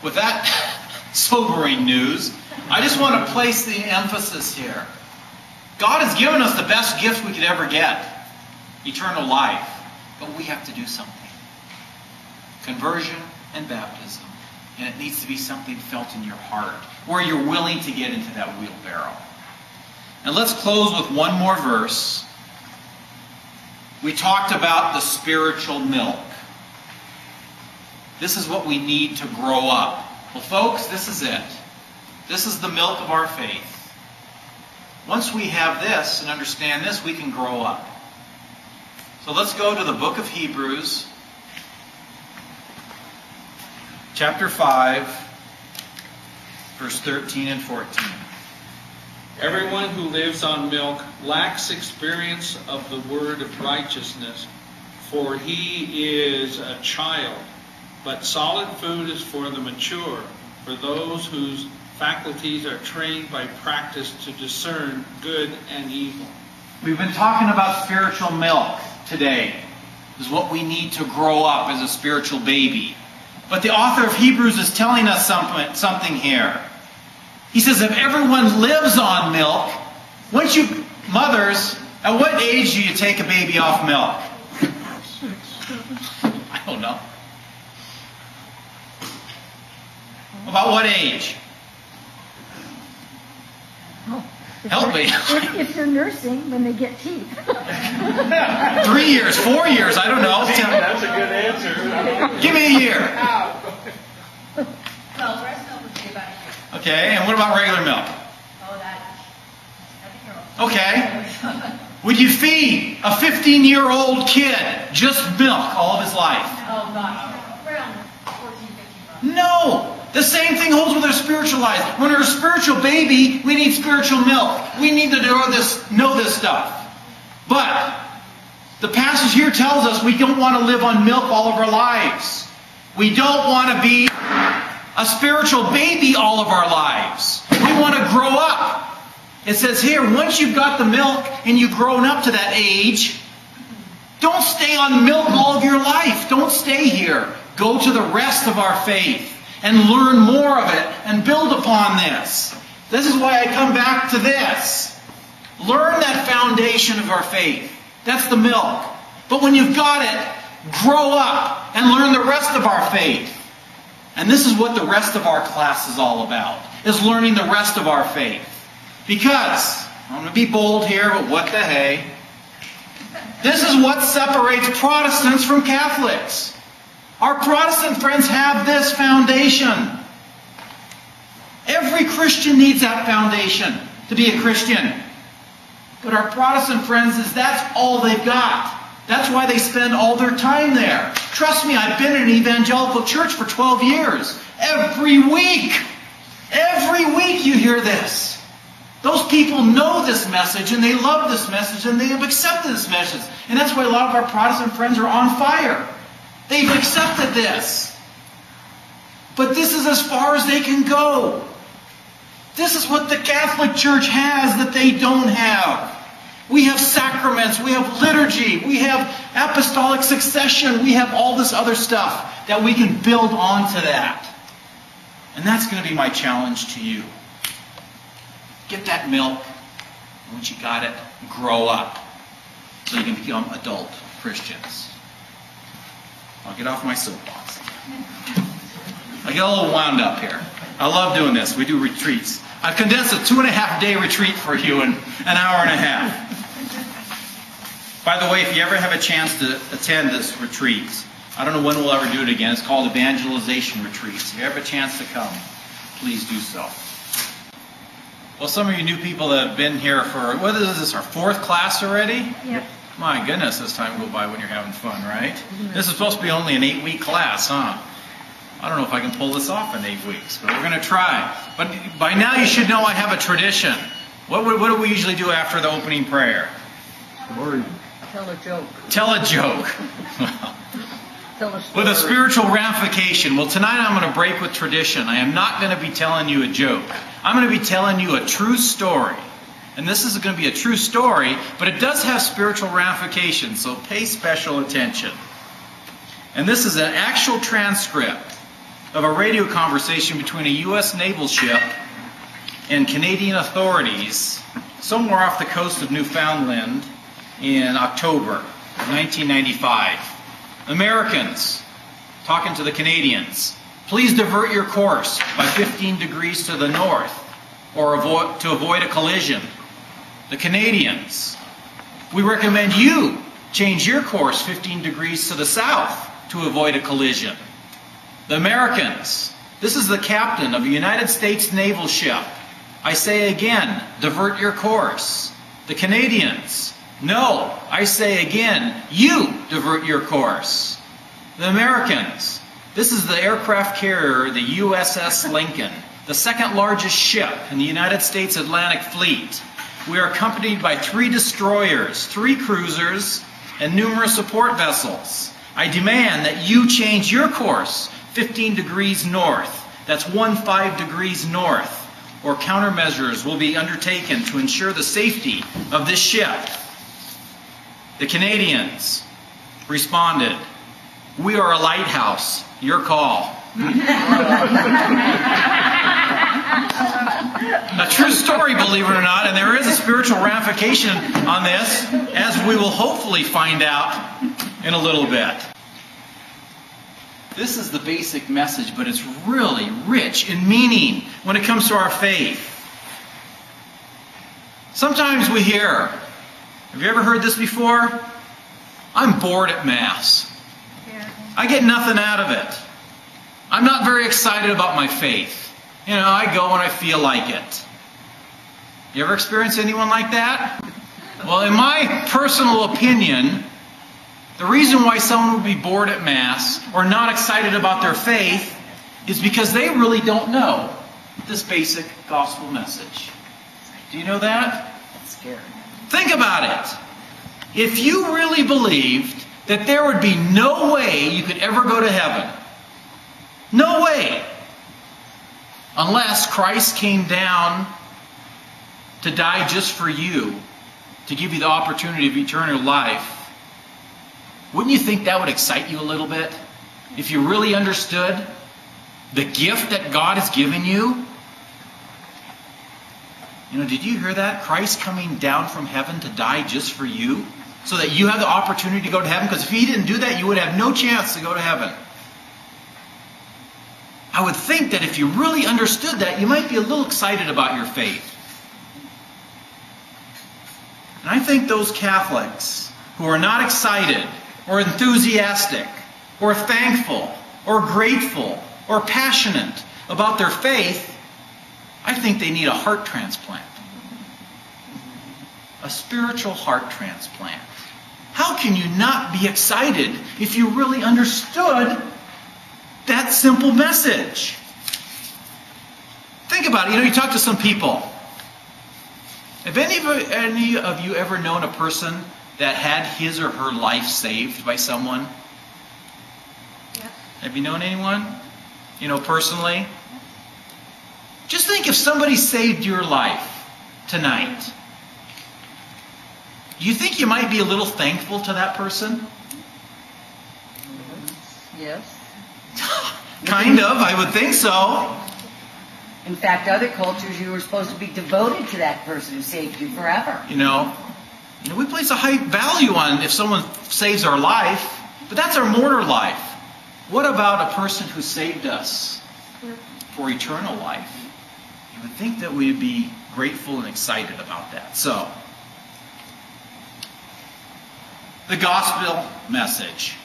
with that sobering news, I just want to place the emphasis here. God has given us the best gift we could ever get, eternal life. But we have to do something. Conversion and baptism. And it needs to be something felt in your heart, where you're willing to get into that wheelbarrow. And let's close with one more verse. We talked about the spiritual milk. This is what we need to grow up. Well, folks, this is it. This is the milk of our faith. Once we have this and understand this, we can grow up. So let's go to the book of Hebrews, chapter 5, verse 13 and 14. Everyone who lives on milk lacks experience of the word of righteousness, for he is a child. But solid food is for the mature, for those whose faculties are trained by practice to discern good and evil. We've been talking about spiritual milk today. This is what we need to grow up as a spiritual baby. But the author of Hebrews is telling us something here. He says, if everyone lives on milk, once you, mothers, at what age do you take a baby off milk? I don't know. About what age? Help me. If they're nursing, when they get teeth. 3 years, 4 years, I don't know. That's a good answer. Give me a year. Well, breast milk would be about a year. Okay, and what about regular milk? Oh, I think you're Okay. Would you feed a 15-year-old kid just milk all of his life? Oh, gosh. Around 14, 15 months. No. The same thing holds with our spiritual life. When we're a spiritual baby, we need spiritual milk. We need to know this stuff. But the passage here tells us we don't want to live on milk all of our lives. We don't want to be a spiritual baby all of our lives. We want to grow up. It says here, once you've got the milk and you've grown up to that age, don't stay on milk all of your life. Don't stay here. Go to the rest of our faith and learn more of it and build upon this. This is why I come back to this. Learn that foundation of our faith. That's the milk. But when you've got it, grow up and learn the rest of our faith. And this is what the rest of our class is all about, is learning the rest of our faith. Because, I'm going to be bold here, but what the hey. This is what separates Protestants from Catholics. Our Protestant friends have this foundation. Every Christian needs that foundation to be a Christian. But our Protestant friends, that's all they've got. That's why they spend all their time there. Trust me, I've been in an evangelical church for 12 years. Every week you hear this. Those people know this message and they love this message and they have accepted this message. And that's why a lot of our Protestant friends are on fire. They've accepted this. But this is as far as they can go. This is what the Catholic Church has that they don't have. We have sacraments, we have liturgy, we have apostolic succession, we have all this other stuff that we can build onto that. And that's going to be my challenge to you. Get that milk, and once you got it, grow up so you can become adult Christians. I'll get off my soapbox. I get a little wound up here. I love doing this. We do retreats. I've condensed a 2.5-day retreat for you in an hour and a half. By the way, if you ever have a chance to attend this retreat, I don't know when we'll ever do it again. It's called Evangelization Retreats. If you have a chance to come, please do so. Well, some of you new people that have been here for, what is this, our 4th class already? Yep. My goodness, this time will go by when you're having fun, right? This is supposed to be only an 8-week class, huh? I don't know if I can pull this off in 8 weeks, but we're going to try. But by now you should know I have a tradition. What do we usually do after the opening prayer? Tell a joke. Tell a joke. Tell a story. With a spiritual ramification. Well, tonight I'm going to break with tradition. I am not going to be telling you a joke. I'm going to be telling you a true story. And this is going to be a true story, but it does have spiritual ramifications, so pay special attention. And this is an actual transcript of a radio conversation between a U.S. naval ship and Canadian authorities somewhere off the coast of Newfoundland in October of 1995. Americans talking to the Canadians, please divert your course by 15 degrees to the north or to avoid a collision. The Canadians, we recommend you change your course 15 degrees to the south to avoid a collision. The Americans, this is the captain of a United States naval ship. I say again, divert your course. The Canadians, no, I say again, you divert your course. The Americans, this is the aircraft carrier, the USS Lincoln, the second largest ship in the United States Atlantic Fleet. We are accompanied by 3 destroyers, 3 cruisers, and numerous support vessels. I demand that you change your course 15 degrees north. That's 15 degrees north. Or countermeasures will be undertaken to ensure the safety of this ship. The Canadians responded, we are a lighthouse. Your call. A true story, believe it or not, and there is a spiritual ramification on this, as we will hopefully find out in a little bit. This is the basic message, but it's really rich in meaning when it comes to our faith. Sometimes we hear, have you ever heard this before? I'm bored at Mass. I get nothing out of it. I'm not very excited about my faith. You know, I go when I feel like it. You ever experience anyone like that? Well, in my personal opinion, the reason why someone would be bored at Mass or not excited about their faith is because they really don't know this basic gospel message. Do you know that? That's scary. Think about it. If you really believed that there would be no way you could ever go to heaven, no way, unless Christ came down to die just for you, to give you the opportunity of eternal life, wouldn't you think that would excite you a little bit? If you really understood the gift that God has given you? You know, did you hear that? Christ coming down from heaven to die just for you, so that you have the opportunity to go to heaven? Because if He didn't do that, you would have no chance to go to heaven. I would think that if you really understood that, you might be a little excited about your faith. And I think those Catholics who are not excited or enthusiastic or thankful or grateful or passionate about their faith, I think they need a heart transplant. A spiritual heart transplant. How can you not be excited if you really understood that simple message? Think about it. You know, you talk to some people. Have any of you ever known a person that had his or her life saved by someone? Yes. Have you known anyone? You know, personally? Just think if somebody saved your life tonight. Do you think you might be a little thankful to that person? Yes. Kind of, I would think so. In fact, other cultures, you were supposed to be devoted to that person who saved you forever. You know, we place a high value on if someone saves our life, but that's our mortal life. What about a person who saved us for eternal life? You would think that we'd be grateful and excited about that. So, the gospel message.